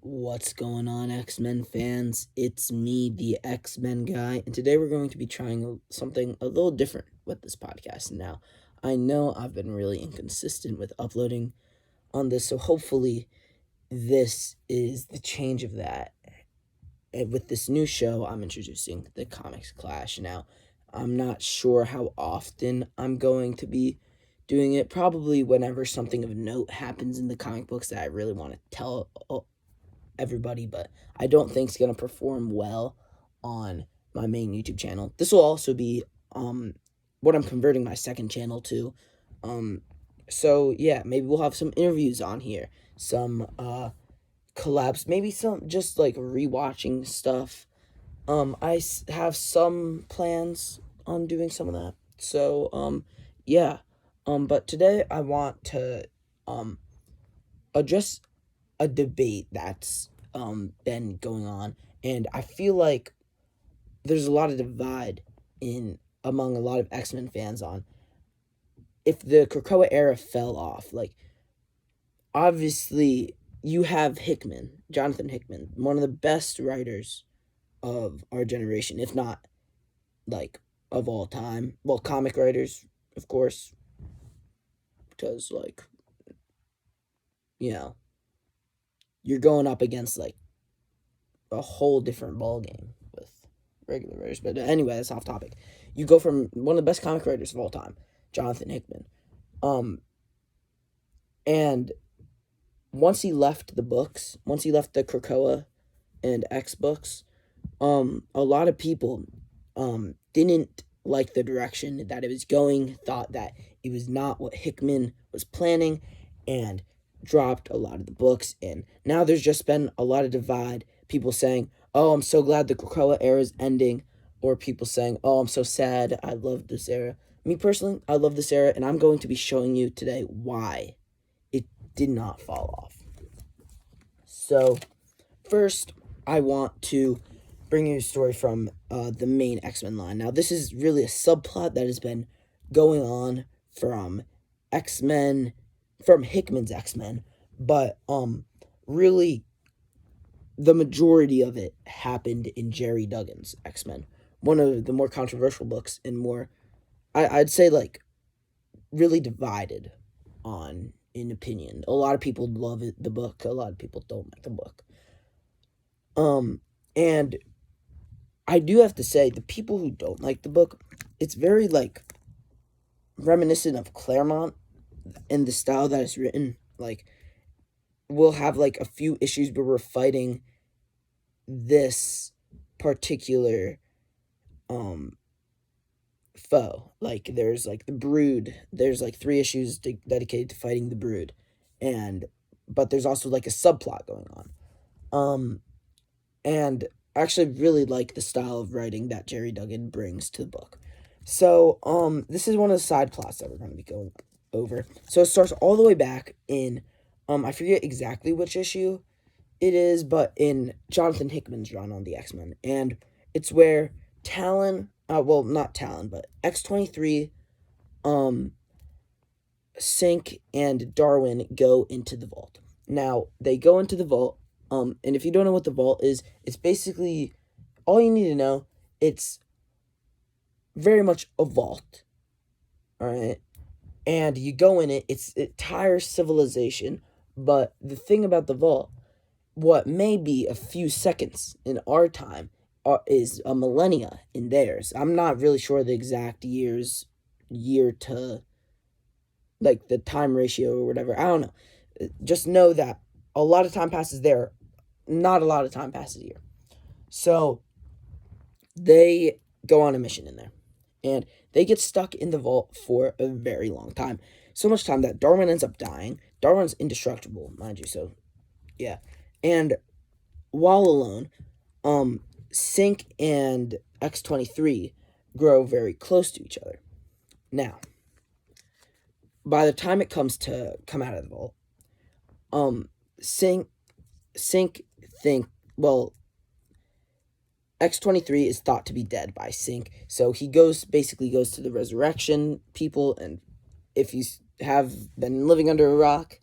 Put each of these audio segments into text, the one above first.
What's going on, X-Men fans? It's me, the X-Men guy, and today we're going to be trying something a little different with this podcast. Now, I know I've been really inconsistent with uploading on this, so hopefully this is the change of that. And with this new show, I'm introducing the Comics Clash. Now, I'm not sure how often I'm going to be doing it. Probably whenever something of note happens in the comic books that I really want to tell everybody, but I don't think it's going to perform well on my main YouTube channel. This will also be what I'm converting my second channel to. So yeah, maybe we'll have some interviews on here, some collabs, maybe some just like rewatching stuff. I have some plans on doing some of that. So yeah. But today I want to address a debate that's been going on, and I feel like there's a lot of divide in among a lot of X-Men fans on if the Krakoa era fell off. Like, obviously you have Jonathan Hickman, one of the best writers of our generation, if not like of all time. Well, comic writers, of course, because like, you know, you're going up against like a whole different ball game with regular writers. But anyway, that's off topic. You go from one of the best comic writers of all time, Jonathan Hickman, and once he left the books, once he left the Krakoa and X books, a lot of people didn't like the direction that it was going, thought that it was not what Hickman was planning, and dropped a lot of the books. And now there's just been a lot of divide. People saying, oh, I'm so glad the Krakoa era is ending, or people saying, oh, I'm so sad, I love this era. Me personally, I love this era, and I'm going to be showing you today why it did not fall off. So, first, I want to bring you a story from the main X-Men line. Now, this is really a subplot that has been going on from X-Men, from Hickman's X-Men, but really the majority of it happened in Jerry Duggan's X-Men, one of the more controversial books and more, I'd say, like, really divided on in opinion. A lot of people love the book, a lot of people don't like the book. And I do have to say, the people who don't like the book, it's very, like, reminiscent of Claremont in the style that it's written. Like, we'll have, like, a few issues where we're fighting this particular, foe. Like, there's, like, the Brood. There's, like, 3 issues dedicated to fighting the Brood. But there's also, like, a subplot going on. And I actually really like the style of writing that Jerry Duggan brings to the book. So, this is one of the side plots that we're going to be going over. So it starts all the way back in, I forget exactly which issue it is, but in Jonathan Hickman's run on the X-Men. And it's where Talon, well, not Talon, but X-23, Synch, and Darwin go into the vault. Now, they go into the vault, and if you don't know what the vault is, it's basically, all you need to know, it's very much a vault, alright? And you go in it, it's entire civilization, but the thing about the vault, what may be a few seconds in our time is a millennia in theirs. I'm not really sure the exact year to, like, the time ratio or whatever. I don't know. Just know that a lot of time passes there, not a lot of time passes here. So they go on a mission in there, and they get stuck in the vault for a very long time. So much time that Darwin ends up dying. Darwin's indestructible, mind you, so yeah. And while alone, Synch and X-23 grow very close to each other. Now, by the time it comes to come out of the vault, Synch X-23 is thought to be dead by Synch, so he basically goes to the resurrection people, and if you have been living under a rock,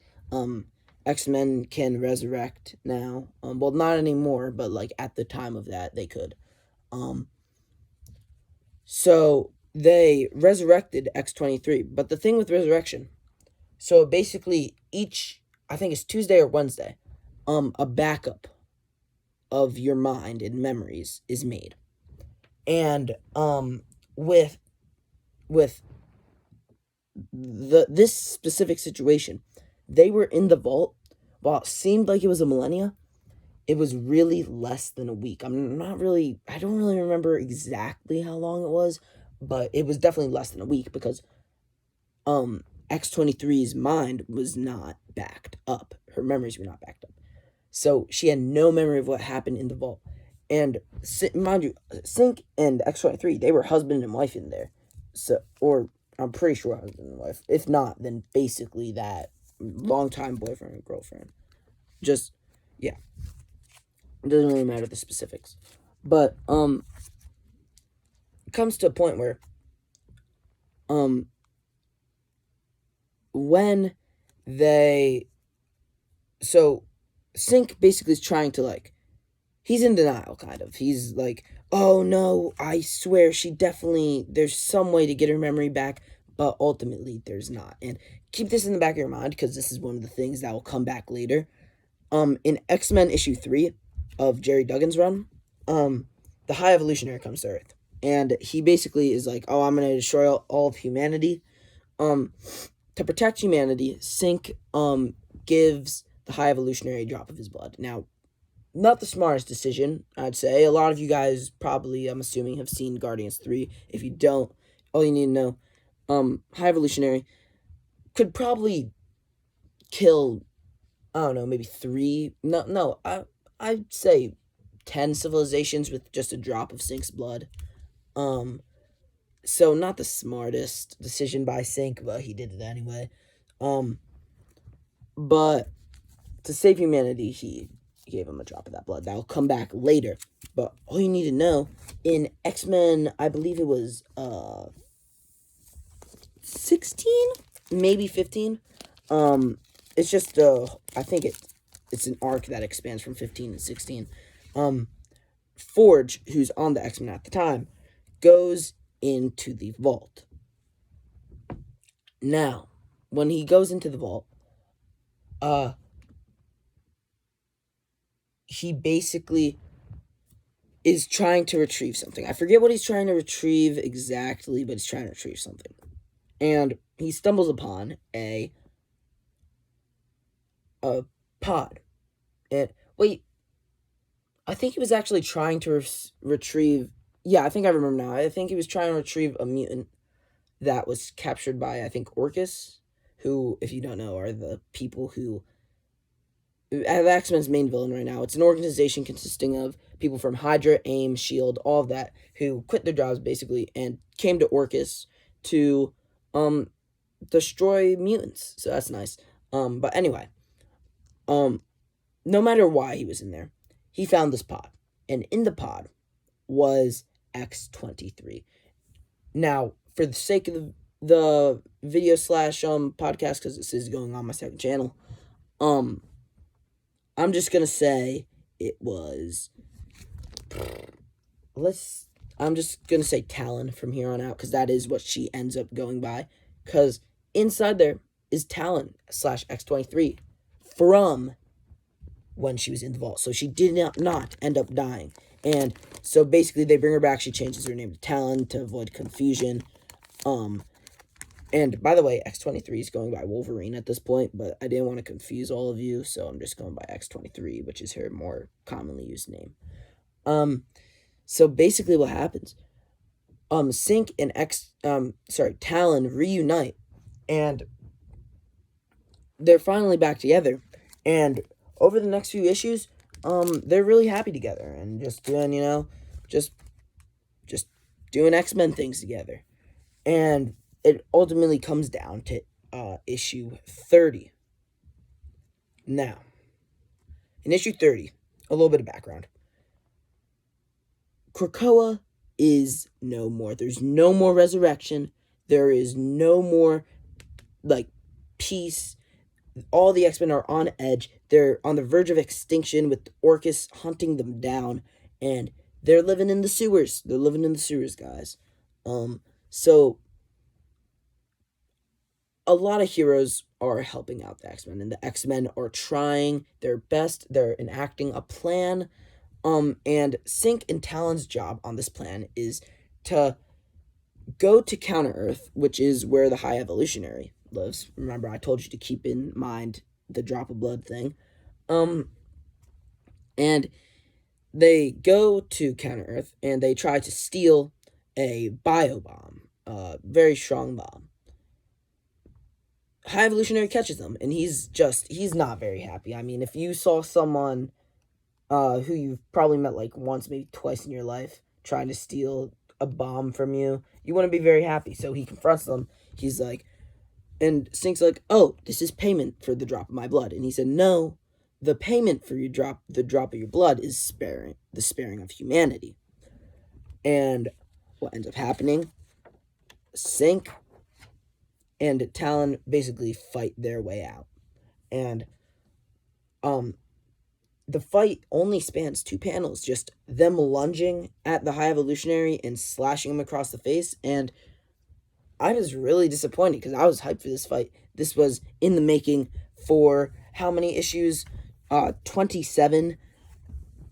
X-Men can resurrect now. Well, not anymore, but like at the time of that, they could. Um, so they resurrected X-23. But the thing with resurrection, so basically I think it's Tuesday or Wednesday, a backup of your mind and memories is made. And with with this specific situation, they were in the vault. While it seemed like it was a millennia, it was really less than a week. I don't really remember exactly how long it was, but it was definitely less than a week because X-23's mind was not backed up. Her memories were not backed up. So she had no memory of what happened in the vault. And mind you, Sync and X-23, they were husband and wife in there. So, or I'm pretty sure husband and wife. If not, then basically that longtime boyfriend and girlfriend. Just, yeah. It doesn't really matter the specifics. But, it comes to a point where, when they, so, Sync basically is trying to, like, he's in denial, kind of. He's like, oh no, I swear there's some way to get her memory back, but ultimately there's not. And keep this in the back of your mind, because this is one of the things that will come back later. In X-Men issue 3 of Jerry Duggan's run, the High Evolutionary comes to Earth. And he basically is like, oh, I'm going to destroy all of humanity. To protect humanity, Sync, gives the High Evolutionary a drop of his blood. Now, not the smartest decision, I'd say. A lot of you guys probably, I'm assuming, have seen Guardians 3. If you don't, all you need to know, High Evolutionary could probably kill, I don't know, maybe 3, I'd say 10 civilizations with just a drop of Sync's blood. So not the smartest decision by Sync, but he did it anyway. But to save humanity, he gave him a drop of that blood. That'll come back later. But all you need to know, in X-Men, I believe it was 16, maybe 15. It's just I think it's an arc that expands from 15 to 16. Forge, who's on the X-Men at the time, goes into the vault. Now, when he goes into the vault, he basically is trying to retrieve something. I forget what he's trying to retrieve exactly, but he's trying to retrieve something. And he stumbles upon a pod. And wait, I think he was actually trying to retrieve. Yeah, I think I remember now. I think he was trying to retrieve a mutant that was captured by, I think, Orcus, who, if you don't know, are the people who have X-Men's main villain right now. It's an organization consisting of people from Hydra, AIM, S.H.I.E.L.D., all of that, who quit their jobs, basically, and came to Orcus to destroy mutants. So that's nice. But anyway, no matter why he was in there, he found this pod. And in the pod was X-23. Now, for the sake of the video / podcast, because this is going on my second channel, I'm just gonna say it was. I'm just gonna say Talon from here on out, because that is what she ends up going by. Because inside there is Talon / X-23 from when she was in the vault. So she did not end up dying. And so basically they bring her back. She changes her name to Talon to avoid confusion. And by the way, X-23 is going by Wolverine at this point, but I didn't want to confuse all of you, so I'm just going by X-23, which is her more commonly used name. So basically what happens, Sync and Talon reunite, and they're finally back together, and over the next few issues, they're really happy together, and just doing, just doing X-Men things together. And it ultimately comes down to issue 30. Now, in issue 30, a little bit of background. Krakoa is no more. There's no more resurrection. There is no more, peace. all the X-Men are on edge. They're on the verge of extinction with Orcus hunting them down, and they're living in the sewers. They're living in the sewers, guys. So a lot of heroes are helping out the X-Men, and the X-Men are trying their best. They're enacting a plan. And Sync and Talon's job on this plan is to go to Counter Earth, which is where the High Evolutionary lives. Remember, I told you to keep in mind the drop of blood thing. And they go to Counter Earth and they try to steal a bio bomb, a very strong bomb. High Evolutionary catches them, and he's not very happy. I mean, if you saw someone who you've probably met like once, maybe twice in your life, trying to steal a bomb from you, you wouldn't be very happy. So he confronts them. He's like, and Sync's like, "Oh, this is payment for the drop of my blood." And he said, "No, the payment for the drop of your blood is the sparing of humanity." And what ends up happening? Sync and Talon basically fight their way out, and the fight only spans 2 panels, just them lunging at the High Evolutionary and slashing him across the face. And I was really disappointed because I was hyped for this fight. This was in the making for how many issues? 27.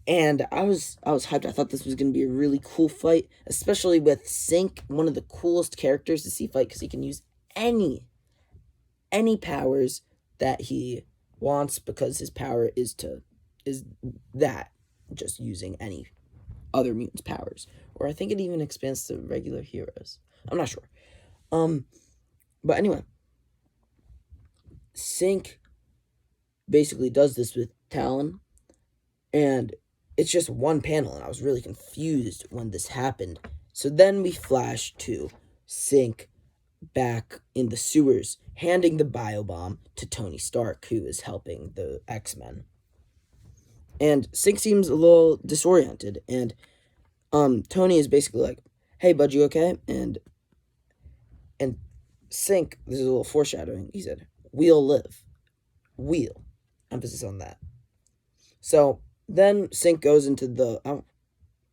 And I was hyped. I thought this was going to be a really cool fight, especially with Sync, one of the coolest characters to see fight because he can use any powers that he wants, because his power is that just using any other mutant's powers. Or I think it even expands to regular heroes. I'm not sure. But anyway, Sync basically does this with Talon, and it's just one panel, and I was really confused when this happened. So then we flash to Sync back in the sewers, handing the biobomb to Tony Stark, who is helping the X-Men. And Sync seems a little disoriented, and Tony is basically like, "Hey, bud, you okay?" And Sync, this is a little foreshadowing, he said, "We'll live." We'll. Emphasis on that. So then Sync goes into the,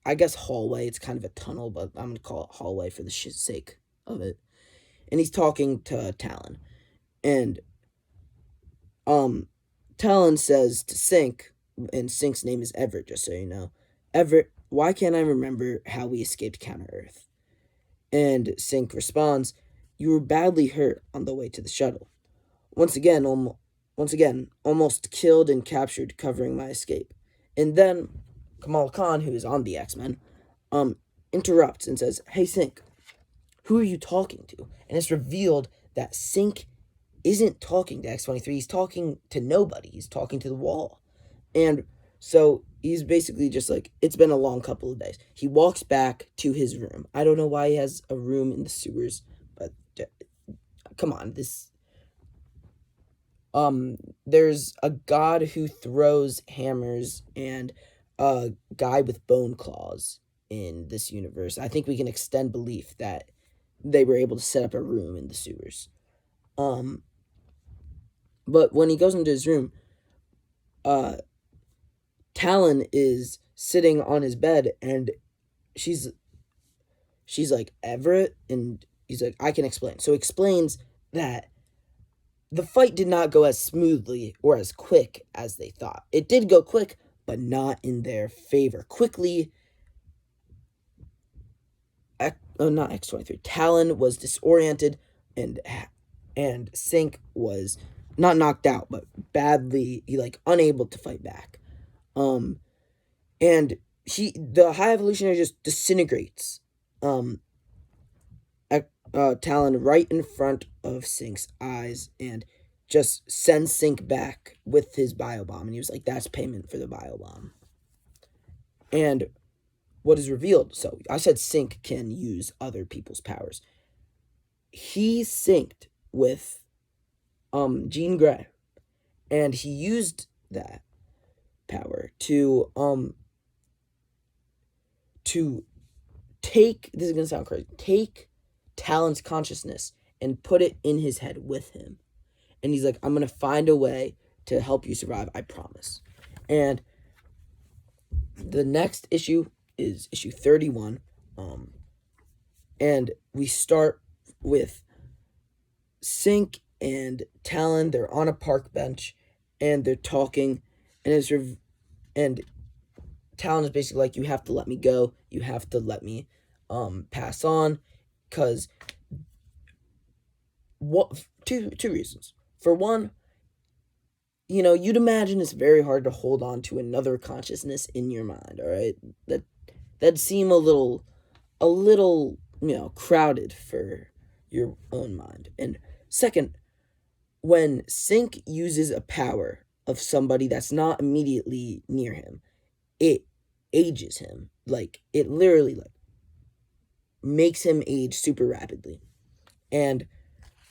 I guess, hallway. It's kind of a tunnel, but I'm going to call it hallway for the sake of it. And he's talking to Talon. And Talon says to Sync, and Sync's name is Everett, just so you know, "Everett, why can't I remember how we escaped Counter Earth?" And Sync responds, "You were badly hurt on the way to the shuttle. Once again, almost killed and captured covering my escape." And then Kamala Khan, who is on the X-Men, interrupts and says, "Hey, Sync, who are you talking to?" And it's revealed that Sync isn't talking to X-23. He's talking to nobody. He's talking to the wall. And so he's basically just like, it's been a long couple of days. He walks back to his room. I don't know why he has a room in the sewers, but come on, there's a god who throws hammers and a guy with bone claws in this universe. I think we can extend belief that they were able to set up a room in the sewers. But when he goes into his room, Talon is sitting on his bed, and she's like, "Everett," and he's like, "I can explain." So he explains that the fight did not go as smoothly or as quick as they thought. It did go quick, but not in their favor. Quickly, not X-23. Talon was disoriented, and Sync was not knocked out, but badly, unable to fight back. And the High Evolutionary just disintegrates Talon right in front of Sync's eyes, and just sends Sync back with his biobomb. And he was like, "That's payment for the biobomb." And what is revealed, so I said Sync can use other people's powers. He synced with Jean Grey, and he used that power to take, this is gonna sound crazy, take Talon's consciousness and put it in his head with him. and he's like, I'm gonna find a way to help you survive, I promise. And the next issue is issue 31, and we start with Sink and Talon. They're on a park bench, and they're talking, and Talon is basically like, you have to let me go, you have to let me pass on, because two reasons. For one, you'd imagine it's very hard to hold on to another consciousness in your mind, all right? That'd seem a little, crowded for your own mind. And second, when Sink uses a power of somebody that's not immediately near him, it ages him. Like, it literally, makes him age super rapidly. And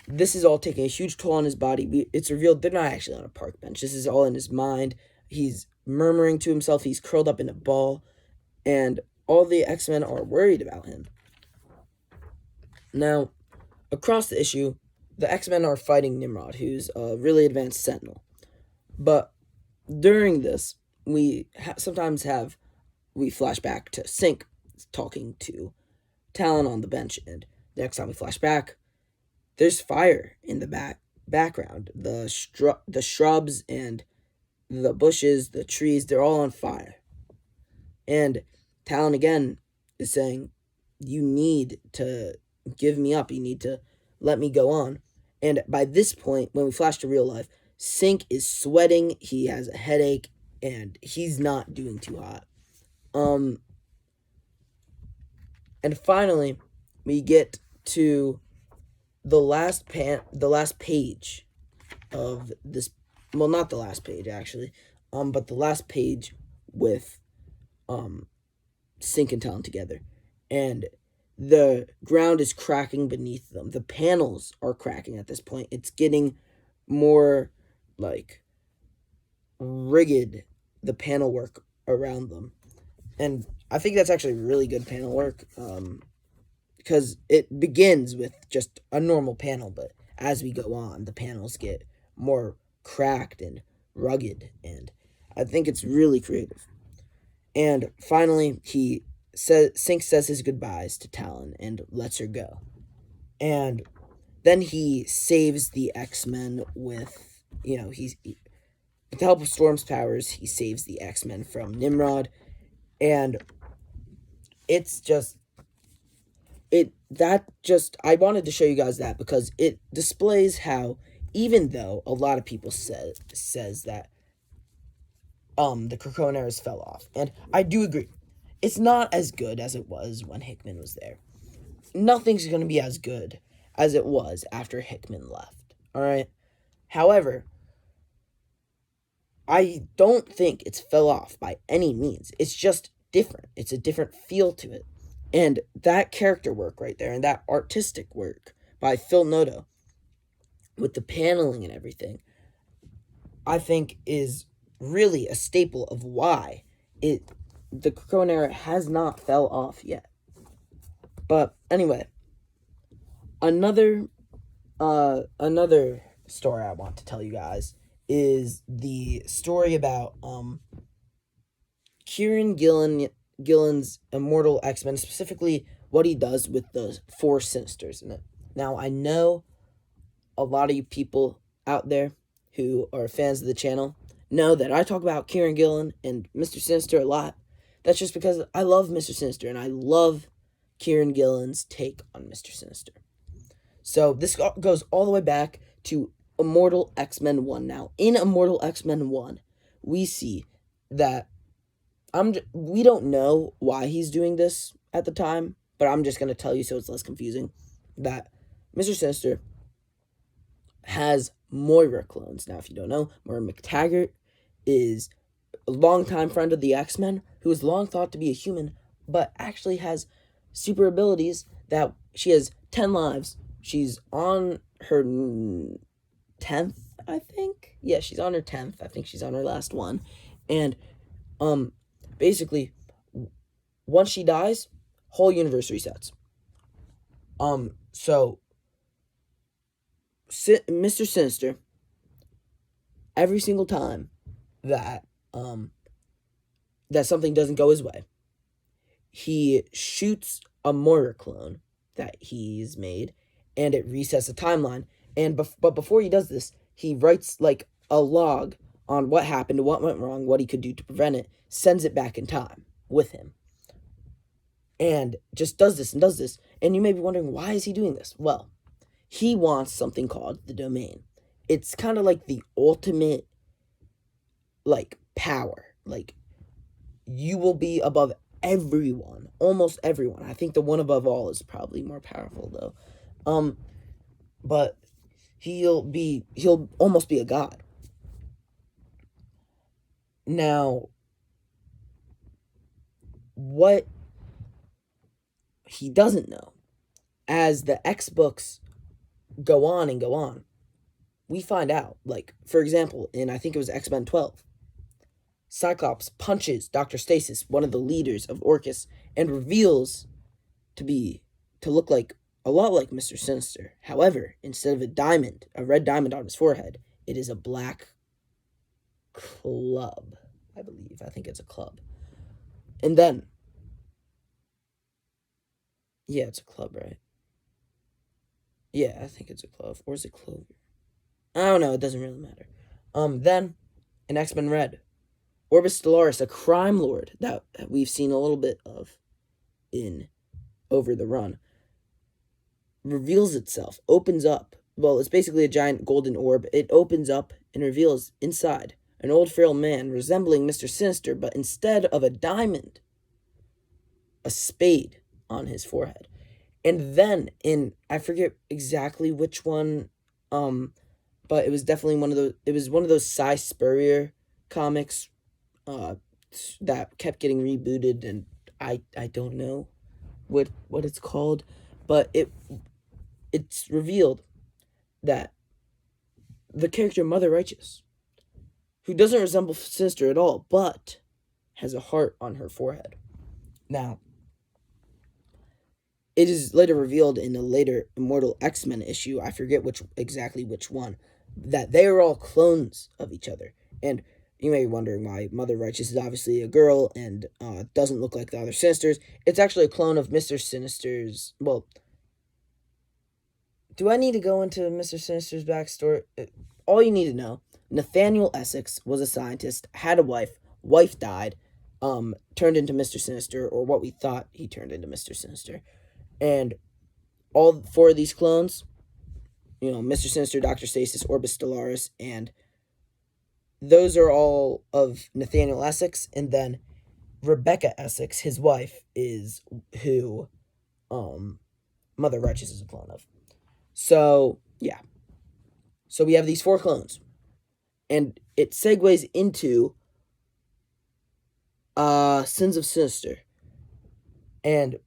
this is all taking a huge toll on his body. It's revealed they're not actually on a park bench. This is all in his mind. He's murmuring to himself. He's curled up in a ball. And all the X-Men are worried about him. Now, across the issue, the X-Men are fighting Nimrod, who's a really advanced Sentinel. But during this, we flash back to Sink talking to Talon on the bench. And the next time we flash back, there's fire in the background. The shrubs and the bushes, the trees, they're all on fire. And Talon again is saying, you need to give me up. You need to let me go on. And by this point, when we flash to real life, Sink is sweating. He has a headache, and he's not doing too hot. And finally, we get to the last page of this. Well, not the last page actually, but the last page with Sink and Talon together, and the ground is cracking beneath them. The panels are cracking at this point. It's getting more rigid, the panel work around them, and I think that's actually really good panel work. Because it begins with just a normal panel, but as we go on, the panels get more cracked and rugged, and I think it's really creative. And finally, Sink says his goodbyes to Talon and lets her go. And then he saves the X-Men with, with the help of Storm's powers, he saves the X-Men from Nimrod, and it's just... I wanted to show you guys that because it displays how, even though a lot of people says that the Krokoan eras fell off, and I do agree, it's not as good as it was when Hickman was there. Nothing's going to be as good as it was after Hickman left, alright? However, I don't think it's fell off by any means. It's just different. It's a different feel to it. And that character work right there, and that artistic work by Phil Noto, with the paneling and everything, I think is really a staple of why the Krokoan era has not fell off yet. But anyway, another story I want to tell you guys is the story about Kieran Gillen's Immortal X-Men, specifically what he does with the 4 Sinisters in it. Now, I know a lot of you people out there who are fans of the channel know that I talk about Kieran Gillen and Mr. Sinister a lot. That's just because I love Mr. Sinister, and I love Kieran Gillen's take on Mr. Sinister. So this goes all the way back to Immortal X-Men 1. Now, in Immortal X-Men 1, we see that we don't know why he's doing this at the time, but I'm just going to tell you so it's less confusing, that Mr. Sinister has Moira clones. Now, if you don't know, Moira McTaggart is a longtime friend of the X-Men who is long thought to be a human, but actually has super abilities that she has 10 lives. She's on her 10th, I think. Yeah, she's on her 10th. I think she's on her last one. And basically, once she dies, whole universe resets. So Mr. Sinister every single time that that something doesn't go his way, he shoots a Moira clone that he's made, and it resets the timeline. And but before he does this, he writes like a log on what happened, what went wrong, what he could do to prevent it, sends it back in time with him, and just does this and does this. And you may be wondering, why is he doing this? Well, he wants something called the domain. It's kind of like the ultimate, like, power. Like, you will be above everyone, almost everyone. I think the one above all is probably more powerful, though. But he'll almost be a god. Now, what he doesn't know, as the X books go on and go on, we find out, like, for example, in, I think it was X-Men 12, Cyclops punches Dr. Stasis, one of the leaders of Orchis, and reveals to look like a lot like Mr. Sinister. However, instead of a red diamond on his forehead, it is a black club, I believe. I think it's a club. And then, yeah, it's a club, right? Yeah, I think it's a club. Or is it clover? I don't know, it doesn't really matter. Then, in X-Men Red, Orbis Stellaris, a crime lord that we've seen a little bit of in Over the Run, reveals itself, opens up. Well, it's basically a giant golden orb. It opens up and reveals inside an old frail man resembling Mr. Sinister, but instead of a diamond, a spade on his forehead. And then I forget exactly which one, but it was definitely one of those Cy Spurrier comics that kept getting rebooted, and I don't know what it's called, but it's revealed that the character Mother Righteous, who doesn't resemble Sinister at all, but has a heart on her forehead. Now, it is later revealed in a later Immortal X-Men issue, I forget exactly which one, that they are all clones of each other. And you may be wondering why Mother Righteous is obviously a girl and doesn't look like the other Sinisters. It's actually a clone of Mr. Sinister's. Well, do I need to go into Mr. Sinister's backstory? All you need to know: Nathaniel Essex was a scientist, had a wife died, turned into Mr. Sinister, or what we thought he turned into Mr. Sinister. And all four of these clones, Mr. Sinister, Dr. Stasis, Orbis Stellaris, and those are all of Nathaniel Essex. And then Rebecca Essex, his wife, is who Mother Righteous is a clone of. So, yeah. So we have these four clones. And it segues into Sins of Sinister. And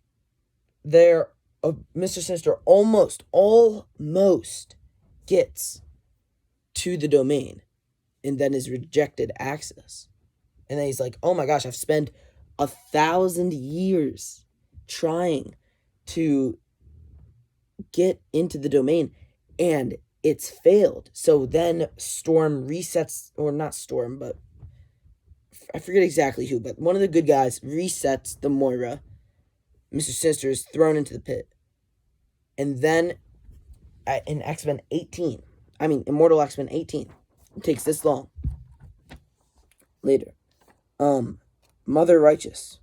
Mr. Sinister almost gets to the domain and then is rejected access. And then he's like, oh my gosh, I've spent 1,000 years trying to get into the domain and it's failed. So then Storm resets, or not Storm, but I forget exactly who, but one of the good guys resets the Moira. Mr. Sinister is thrown into the pit. And then in Immortal X-Men 18, it takes this long. Later, Mother Righteous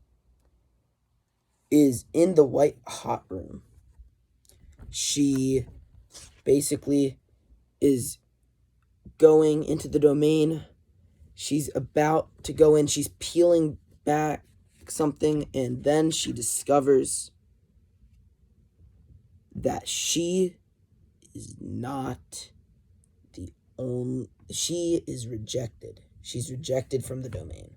is in the white hot room. She basically is going into the domain. She's about to go in. She's peeling back something, and then she discovers that she is not the only. She is rejected. She's rejected from the domain.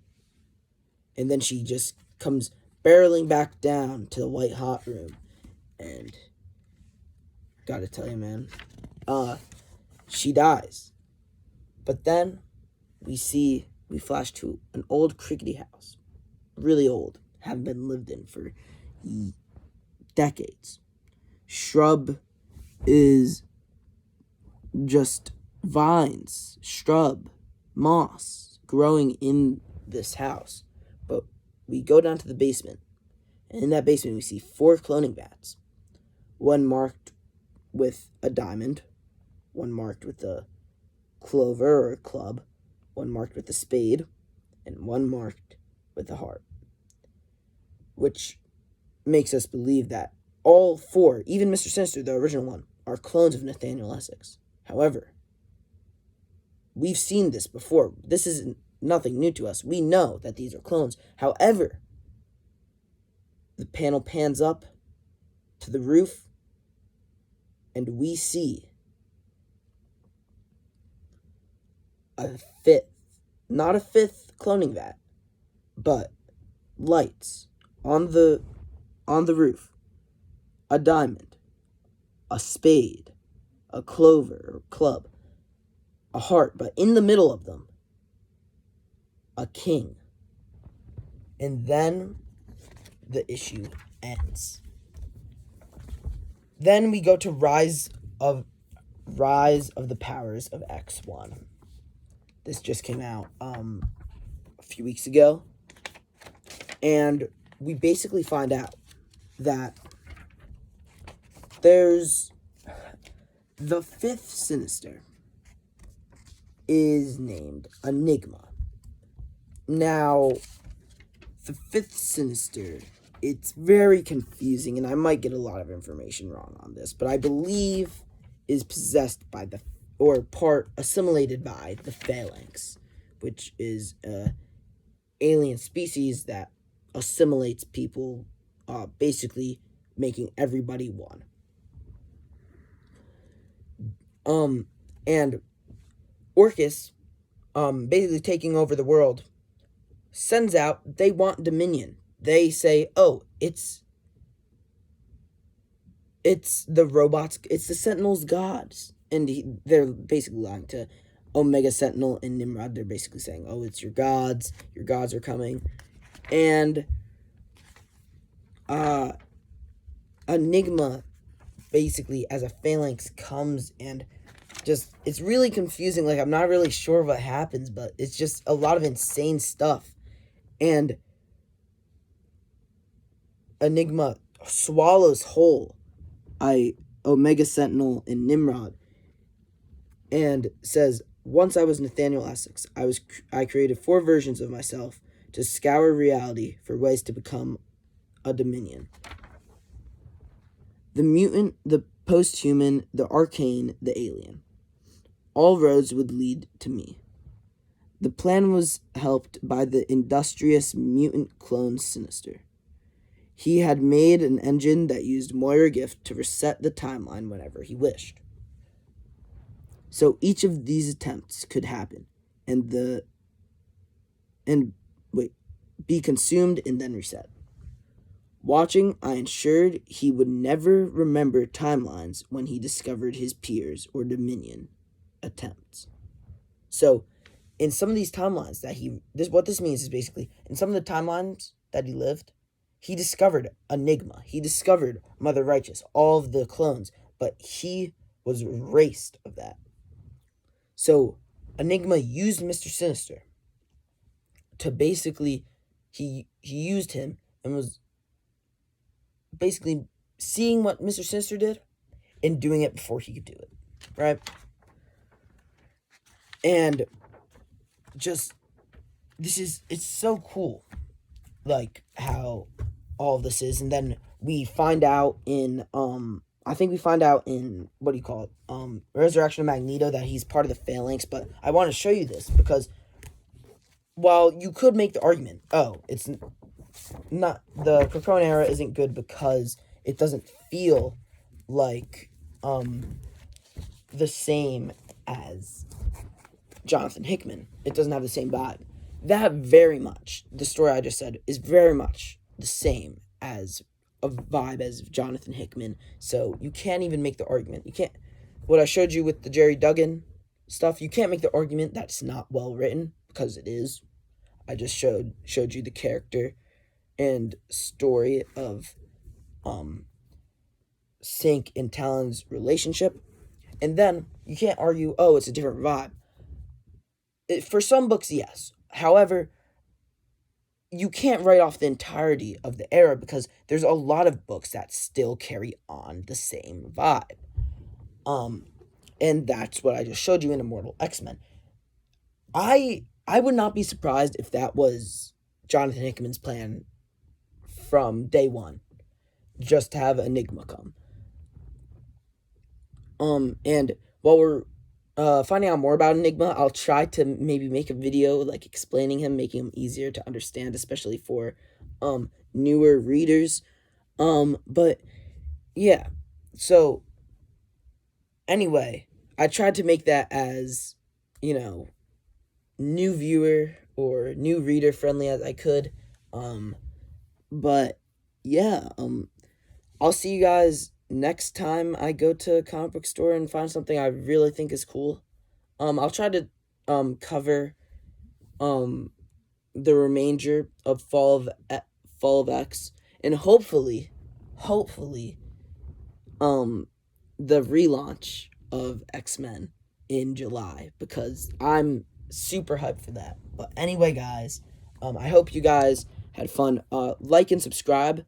And then she just comes barreling back down to the white hot room. And gotta tell you, man, she dies. But then we flash to an old crickety house. Really old. Haven't been lived in for decades. Shrub is just vines. Shrub. moss growing in this house. But we go down to the basement, and in that basement we see 4 cloning bats. One marked with a diamond, one marked with a clover or a club, one marked with a spade, and one marked with a heart. Which makes us believe that all 4, even Mr. Sinister, the original one, are clones of Nathaniel Essex. However, we've seen this before. This is nothing new to us. We know that these are clones. However, the panel pans up to the roof, and we see a 5th, not a 5th cloning vat, but lights on the roof, a diamond, a spade, a clover or club, a heart, but in the middle of them, a king. And then the issue ends. Then we go to Rise of the Powers of X1. This just came out a few weeks ago. And we basically find out that there's the 5th Sinister is named Enigma. Now, the 5th Sinister, it's very confusing, and I might get a lot of information wrong on this, but I believe is possessed by assimilated by the Phalanx, which is an alien species that assimilates people, basically making everybody one. And Orcus, basically taking over the world, sends out, they want dominion. They say, oh, it's the robots, it's the Sentinels' gods. And they're basically lying to Omega Sentinel and Nimrod. They're basically saying, oh, it's your gods are coming. And Enigma, basically, as a phalanx, comes and just, it's really confusing. Like, I'm not really sure what happens, but it's just a lot of insane stuff. And Enigma swallows whole Omega Sentinel and Nimrod and says, once I was Nathaniel Essex, I created 4 versions of myself to scour reality for ways to become a dominion. The mutant, the post-human, the arcane, the alien. All roads would lead to me. The plan was helped by the industrious mutant clone Sinister. He had made an engine that used Moira Gift to reset the timeline whenever he wished. So each of these attempts could happen be consumed and then reset. Watching, I ensured he would never remember timelines when he discovered his peers or Dominion attempts. So, in some of these timelines what this means is basically, in some of the timelines that he lived, he discovered Enigma. He discovered Mother Righteous, all of the clones, but he was erased of that. So, Enigma used Mr. Sinister to basically, he used him and was basically seeing what Mr. Sinister did and doing it before he could do it, right? And just, it's so cool, like, how all of this is. And then we find out in, Resurrection of Magneto, that he's part of the Phalanx. But I want to show you this because while you could make the argument, it's not, the Krokoan era isn't good because it doesn't feel like the same as Jonathan Hickman. It doesn't have the same vibe. That very much, the story I just said, is very much the same as a vibe as Jonathan Hickman. So you can't even make the argument. You can't, what I showed you with the Jerry Duggan stuff, you can't make the argument that it's not well written, because it is. I just showed you the character and story of Sync and Talon's relationship. And then you can't argue, it's a different vibe. For some books, yes. However, you can't write off the entirety of the era because there's a lot of books that still carry on the same vibe. Um, and that's what I just showed you in Immortal X-Men. I would not be surprised if that was Jonathan Hickman's plan from day one, just to have Enigma come. And while we're finding out more about Enigma, I'll try to maybe make a video like explaining him, making him easier to understand, especially for newer readers. But yeah, so anyway, I tried to make that as, you know, new viewer or new reader friendly as I could. But yeah, I'll see you guys next time I go to a comic book store and find something I really think is cool. I'll try to cover um the remainder of Fall of X, and hopefully um the relaunch of X-Men in July, because I'm super hyped for that. But anyway, guys, I hope you guys had fun. Like and subscribe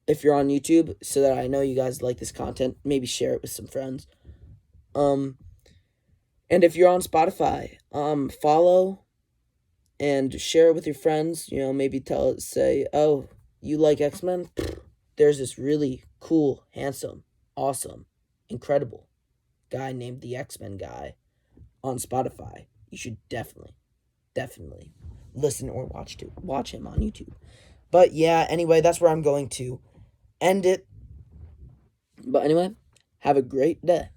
if you're on YouTube, so that I know you guys like this content. Maybe share it with some friends. And if you're on Spotify, follow and share it with your friends. You know, maybe say, oh, you like X-Men? There's this really cool, handsome, awesome, incredible guy named the X-Men guy on Spotify. You should definitely listen or watch him on YouTube. But yeah, anyway, that's where I'm going to end it. But anyway, have a great day.